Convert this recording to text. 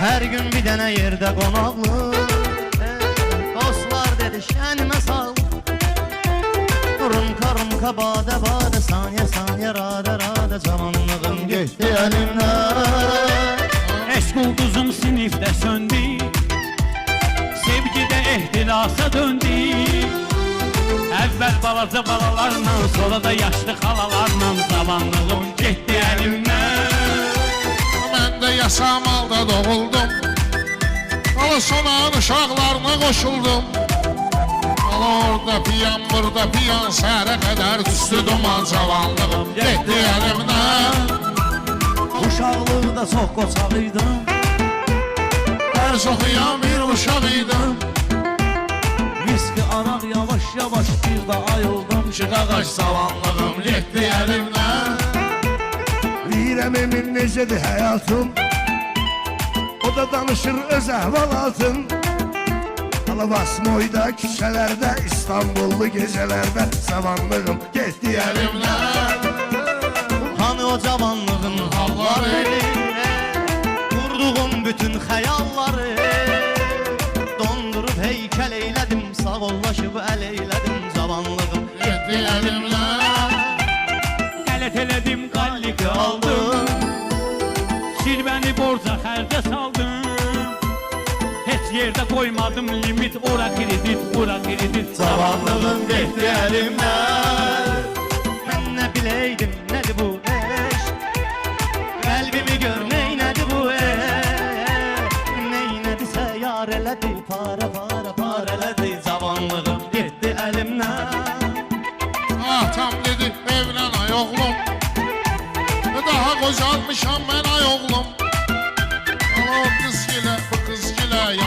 Her gün bir dənə yerdə qonaqlıq. Dostlar dedi şənimə sağlıq. Rumka rumka badə badə, saniyə saniyə radə radə, cavanlığım getdi əlimdən. Eşq ulduzum sinifdə söndü, sevgidə ehtilasa döndü. Əvvəl balaca balalarla, sonra da yaşlı xalalarla, zamanlığım getdi əlimdən. Mən də yasamalda doğuldum, ala sonağın uşaqlarına qoşuldum. Ala orada piyan, burada piyan, səhərə qədər düşdü duman, cavanlığım getdi əlimdən. Uşaqlıqda çox qoçaq idim, Dərs oxuyan bir uşaq idim. viski araq yavaş yavaş bir də ayıldım. Çıxağaç cavanlığım getdi əlimdən. Deyirəm emin necədir həyatım, o da danışır öz əhvalatım. Alavasmoyda, küçələrdə, İstanbullu gecələrdə, cavanlığım getdi əlimdən. Hani o cavanlığın halları, qurduğum bütün xəyalları, dondurub heykəl eylədim, sağollaşıb əl eylədim, cavanlığım Getdi əlimdən. Qələt elədim, qalliqi aldım, şirvəni borca xərcə saldım. Heç yerdə qoymadım limit, ora kredit, bura kredit, Cavanlığım getdi əlimdən. Mən nə biləydim, nədir bu eşq, qəlbimi gör, neynədi bu eşq. Neynədisə yar elədi, para para para elədi, cavanlığım getdi əlimdən. Atam dedi evlən ay oğlum, daha qocalmışam mən